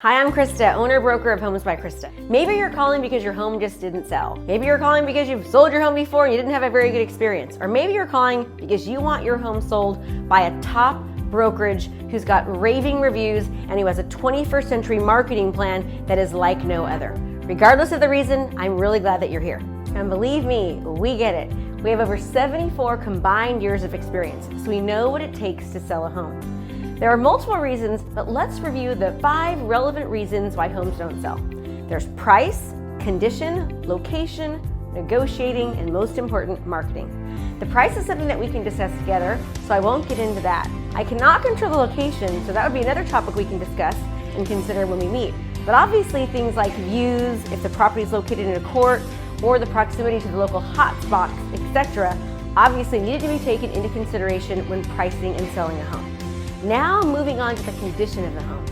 Hi, I'm Krista, owner-broker of Homes by Krista. Maybe you're calling because your home just didn't sell. Maybe you're calling because you've sold your home before and you didn't have a very good experience. Or maybe you're calling because you want your home sold by a top brokerage who's got raving reviews and who has a 21st century marketing plan that is like no other. Regardless of the reason, I'm really glad that you're here. And believe me, we get it. We have over 74 combined years of experience, so we know what it takes to sell a home. There are multiple reasons, but let's review the 5 relevant reasons why homes don't sell. There's price, condition, location, negotiating, and most important, marketing. The price is something that we can discuss together, so I won't get into that. I cannot control the location, so that would be another topic we can discuss and consider when we meet. But obviously things like views, if the property is located in a court, or the proximity to the local hotspots, etc., obviously needed to be taken into consideration when pricing and selling a home. Now moving on to the condition of the home.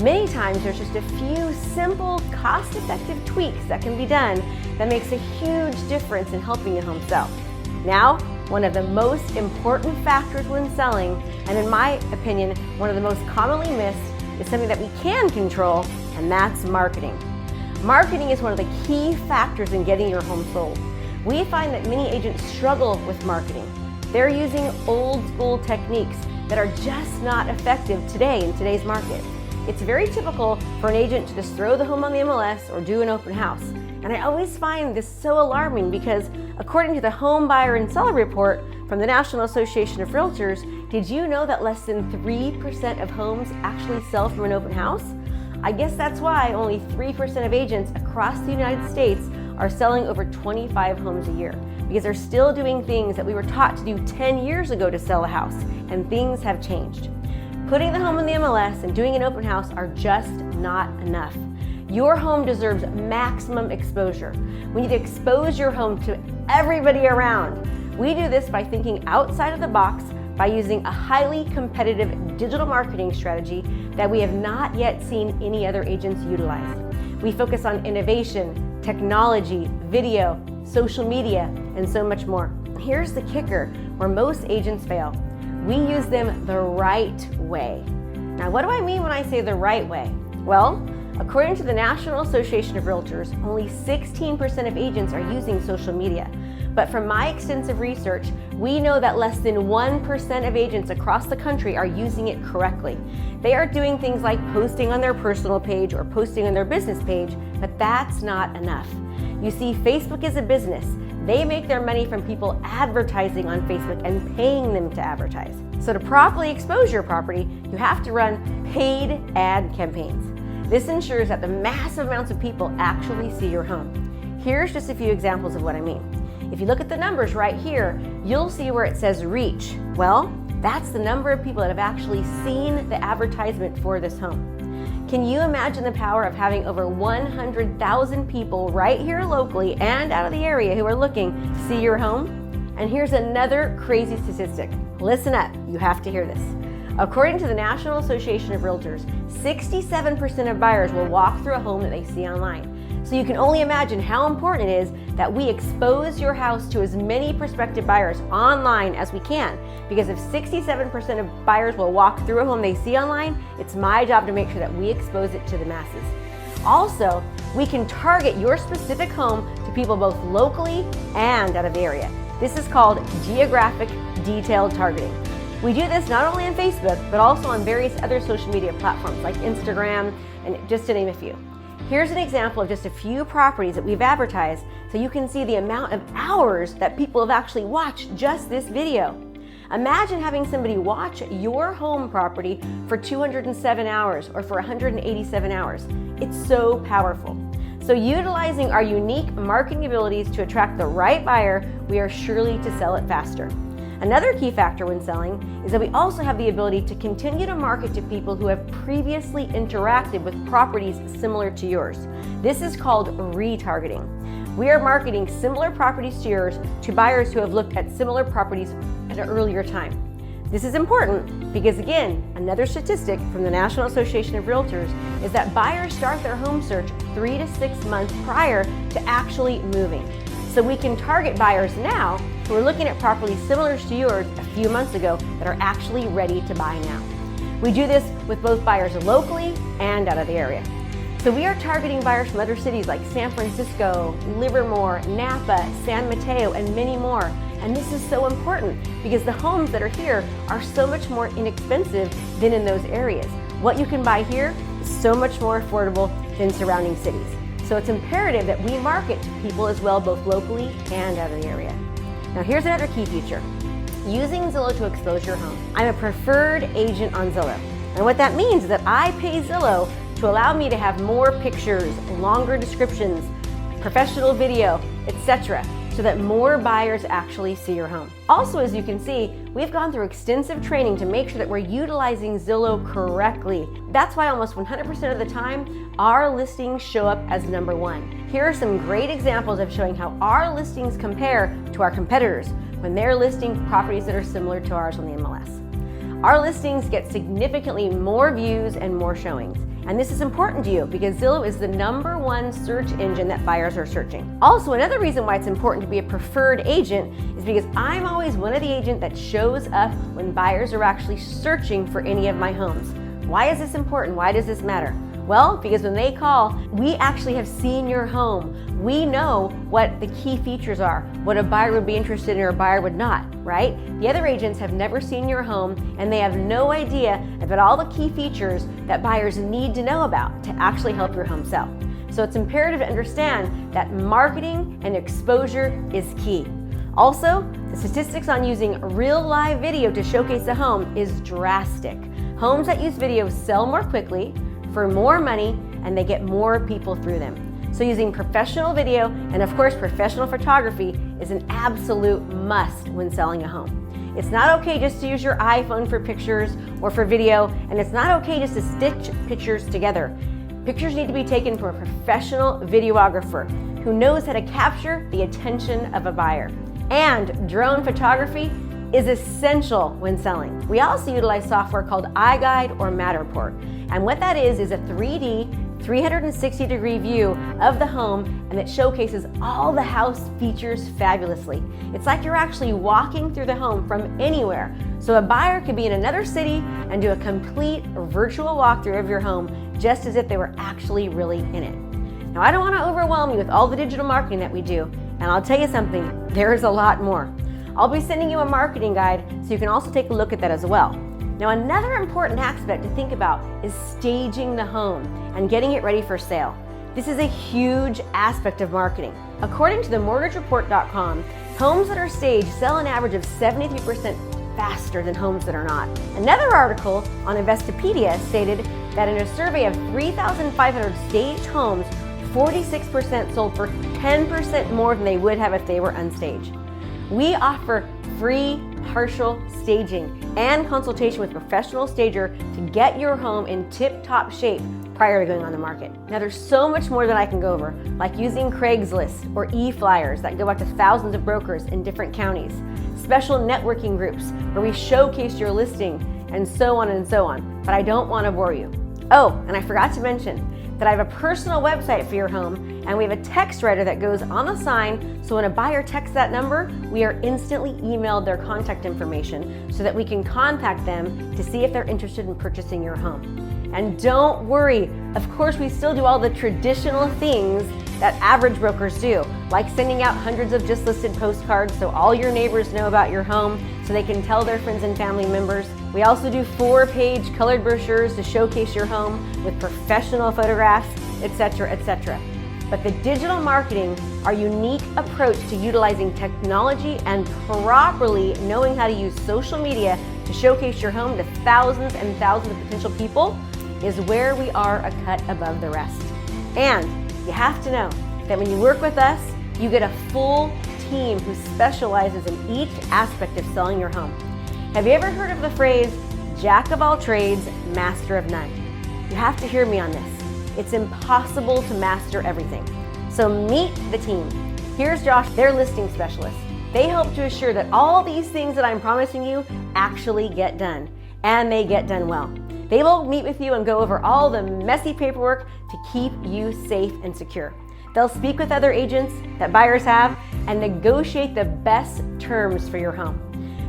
Many times there's just a few simple, cost-effective tweaks that can be done that makes a huge difference in helping your home sell. Now, one of the most important factors when selling, and in my opinion, one of the most commonly missed, is something that we can control, and that's marketing. Marketing is one of the key factors in getting your home sold. We find that many agents struggle with marketing. They're using old school techniques that are just not effective today in today's market. It's very typical for an agent to just throw the home on the MLS or do an open house. And I always find this so alarming because according to the Home Buyer and Seller Report from the National Association of Realtors, did you know that less than 3% of homes actually sell from an open house? I guess that's why only 3% of agents across the United States are selling over 25 homes a year, because they're still doing things that we were taught to do 10 years ago to sell a house, and things have changed. Putting the home in the MLS and doing an open house are just not enough. Your home deserves maximum exposure. We need to expose your home to everybody around. We do this by thinking outside of the box, by using a highly competitive digital marketing strategy that we have not yet seen any other agents utilize. We focus on innovation, technology, video, social media, and so much more. Here's the kicker where most agents fail. We use them the right way. Now, what do I mean when I say the right way? Well, according to the National Association of Realtors, only 16% of agents are using social media. But from my extensive research, we know that less than 1% of agents across the country are using it correctly. They are doing things like posting on their personal page or posting on their business page, but that's not enough. You see, Facebook is a business. They make their money from people advertising on Facebook and paying them to advertise. So to properly expose your property, you have to run paid ad campaigns. This ensures that the massive amounts of people actually see your home. Here's just a few examples of what I mean. If you look at the numbers right here, you'll see where it says reach. Well, that's the number of people that have actually seen the advertisement for this home. Can you imagine the power of having over 100,000 people right here locally and out of the area who are looking to see your home? And here's another crazy statistic. Listen up, you have to hear this. According to the National Association of Realtors, 67% of buyers will walk through a home that they see online. So you can only imagine how important it is that we expose your house to as many prospective buyers online as we can. Because if 67% of buyers will walk through a home they see online, it's my job to make sure that we expose it to the masses. Also, we can target your specific home to people both locally and out of the area. This is called geographic detailed targeting. We do this not only on Facebook, but also on various other social media platforms like Instagram, and just to name a few. Here's an example of just a few properties that we've advertised so you can see the amount of hours that people have actually watched just this video. Imagine having somebody watch your home property for 207 hours or for 187 hours. It's so powerful. So utilizing our unique marketing abilities to attract the right buyer, we are surely to sell it faster. Another key factor when selling is that we also have the ability to continue to market to people who have previously interacted with properties similar to yours. This is called retargeting. We are marketing similar properties to yours to buyers who have looked at similar properties at an earlier time. This is important because, again, another statistic from the National Association of Realtors is that buyers start their home search 3 to 6 months prior to actually moving. So we can target buyers now who are looking at properties similar to yours a few months ago that are actually ready to buy now. We do this with both buyers locally and out of the area. So we are targeting buyers from other cities like San Francisco, Livermore, Napa, San Mateo, and many more. And this is so important because the homes that are here are so much more inexpensive than in those areas. What you can buy here is so much more affordable than surrounding cities. So it's imperative that we market to people as well, both locally and out of the area. Now here's another key feature. Using Zillow to expose your home. I'm a preferred agent on Zillow. And what that means is that I pay Zillow to allow me to have more pictures, longer descriptions, professional video, etc., so that more buyers actually see your home. Also, as you can see, we've gone through extensive training to make sure that we're utilizing Zillow correctly. That's why almost 100% of the time, our listings show up as number one. Here are some great examples of showing how our listings compare to our competitors when they're listing properties that are similar to ours on the MLS. Our listings get significantly more views and more showings. And this is important to you because Zillow is the number one search engine that buyers are searching. Also, another reason why it's important to be a preferred agent is because I'm always one of the agents that shows up when buyers are actually searching for any of my homes. Why is this important? Why does this matter? Well, because when they call, we actually have seen your home. We know what the key features are, what a buyer would be interested in or a buyer would not, right? The other agents have never seen your home and they have no idea about all the key features that buyers need to know about to actually help your home sell. So it's imperative to understand that marketing and exposure is key. Also, the statistics on using real live video to showcase a home is drastic. Homes that use video sell more quickly, for more money, and they get more people through them. So using professional video and of course professional photography is an absolute must when selling a home. It's not okay just to use your iPhone for pictures or for video, and it's not okay just to stitch pictures together. Pictures need to be taken from a professional videographer who knows how to capture the attention of a buyer. And drone photography is essential when selling. We also utilize software called iGuide or Matterport. And what that is a 3D 360-degree view of the home, and it showcases all the house features fabulously. It's like you're actually walking through the home from anywhere. So a buyer could be in another city and do a complete virtual walkthrough of your home just as if they were actually really in it. Now, I don't want to overwhelm you with all the digital marketing that we do, and I'll tell you something, there is a lot more. I'll be sending you a marketing guide so you can also take a look at that as well. Now, another important aspect to think about is staging the home and getting it ready for sale. This is a huge aspect of marketing. According to themortgagereport.com, homes that are staged sell an average of 73% faster than homes that are not. Another article on Investopedia stated that in a survey of 3,500 staged homes, 46% sold for 10% more than they would have if they were unstaged. We offer free partial staging and consultation with a professional stager to get your home in tip-top shape prior to going on the market. Now, there's so much more that I can go over, like using Craigslist or e-flyers that go out to thousands of brokers in different counties, special networking groups where we showcase your listing, and so on and so on. But I don't want to bore you. Oh, and I forgot to mention that I have a personal website for your home, and we have a text writer that goes on the sign, so when a buyer texts that number, we are instantly emailed their contact information so that we can contact them to see if they're interested in purchasing your home. And don't worry, of course we still do all the traditional things that average brokers do, like sending out hundreds of just listed postcards so all your neighbors know about your home so they can tell their friends and family members. We also do 4-page colored brochures to showcase your home with professional photographs, etc., etc. But the digital marketing, our unique approach to utilizing technology and properly knowing how to use social media to showcase your home to thousands and thousands of potential people, is where we are a cut above the rest. And you have to know that when you work with us, you get a full team who specializes in each aspect of selling your home. Have you ever heard of the phrase, jack of all trades, master of none? You have to hear me on this. It's impossible to master everything. So meet the team. Here's Josh, their listing specialist. They help to assure that all these things that I'm promising you actually get done, and they get done well. They will meet with you and go over all the messy paperwork to keep you safe and secure. They'll speak with other agents that buyers have and negotiate the best terms for your home.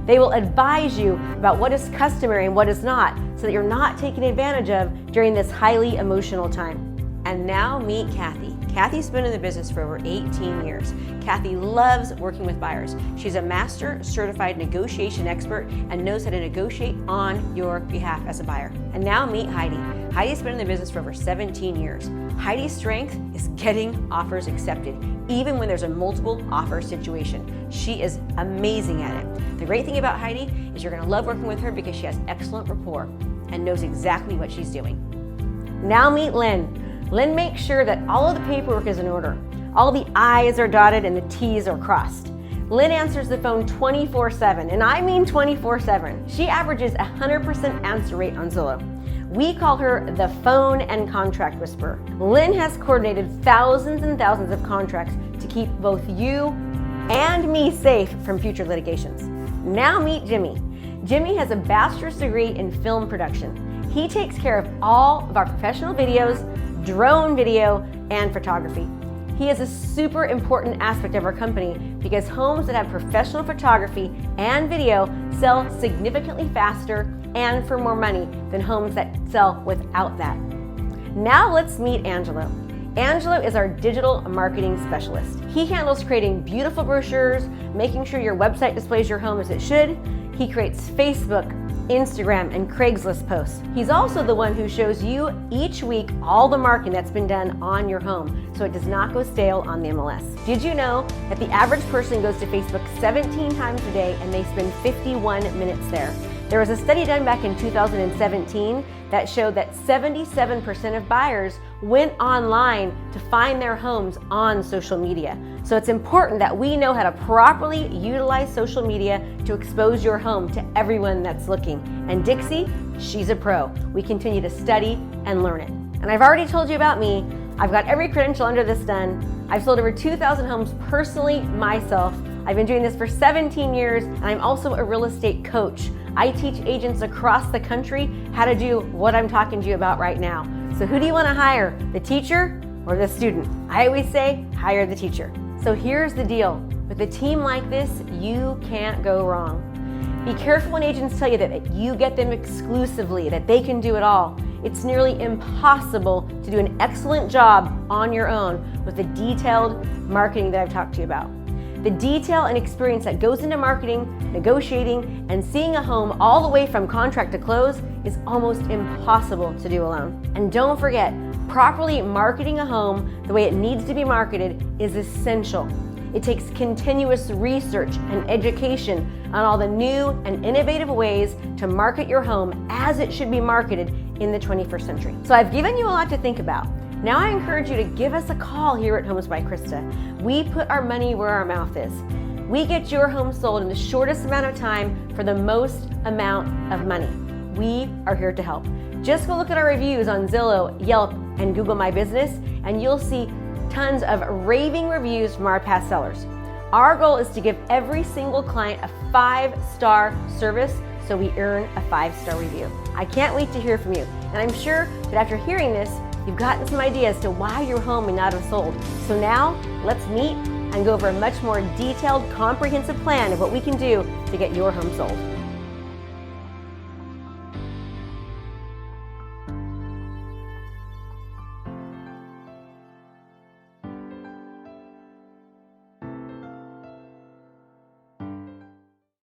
They will advise you about what is customary and what is not, so that you're not taken advantage of during this highly emotional time. And now meet Kathy. Kathy's been in the business for over 18 years. Kathy loves working with buyers. She's a master certified negotiation expert and knows how to negotiate on your behalf as a buyer. And now meet Heidi. Heidi's been in the business for over 17 years. Heidi's strength is getting offers accepted, even when there's a multiple offer situation. She is amazing at it. The great thing about Heidi is you're gonna love working with her because she has excellent rapport and knows exactly what she's doing. Now meet Lynn. Lynn makes sure that all of the paperwork is in order. All the I's are dotted and the T's are crossed. Lynn answers the phone 24/7, and I mean 24/7. She averages 100% answer rate on Zillow. We call her the phone and contract whisperer. Lynn has coordinated thousands and thousands of contracts to keep both you and me safe from future litigations. Now meet Jimmy. Jimmy has a bachelor's degree in film production. He takes care of all of our professional videos, drone video, and photography. He is a super important aspect of our company because homes that have professional photography and video sell significantly faster and for more money than homes that sell without that. Now let's meet Angelo. Angelo is our digital marketing specialist. He handles creating beautiful brochures, making sure your website displays your home as it should. He creates Facebook, Instagram, and Craigslist posts. He's also the one who shows you each week all the marketing that's been done on your home so it does not go stale on the MLS. Did you know that the average person goes to Facebook 17 times a day and they spend 51 minutes there? There was a study done back in 2017 that showed that 77% of buyers went online to find their homes on social media. So it's important that we know how to properly utilize social media to expose your home to everyone that's looking. And Dixie, she's a pro. We continue to study and learn it. And I've already told you about me. I've got every credential under this done. I've sold over 2,000 homes personally myself. I've been doing this for 17 years, and I'm also a real estate coach. I teach agents across the country how to do what I'm talking to you about right now. So who do you want to hire, the teacher or the student? I always say, hire the teacher. So here's the deal. With a team like this, you can't go wrong. Be careful when agents tell you that you get them exclusively, that they can do it all. It's nearly impossible to do an excellent job on your own with the detailed marketing that I've talked to you about. The detail and experience that goes into marketing, negotiating, and seeing a home all the way from contract to close is almost impossible to do alone. And don't forget, properly marketing a home the way it needs to be marketed is essential. It takes continuous research and education on all the new and innovative ways to market your home as it should be marketed in the 21st century. So I've given you a lot to think about. Now I encourage you to give us a call here at Homes by Krista. We put our money where our mouth is. We get your home sold in the shortest amount of time for the most amount of money. We are here to help. Just go look at our reviews on Zillow, Yelp, and Google My Business, and you'll see tons of raving reviews from our past sellers. Our goal is to give every single client a 5-star service so we earn a 5-star review. I can't wait to hear from you, and I'm sure that after hearing this, you've gotten some ideas to why your home may not have sold. So now, let's meet and go over a much more detailed, comprehensive plan of what we can do to get your home sold.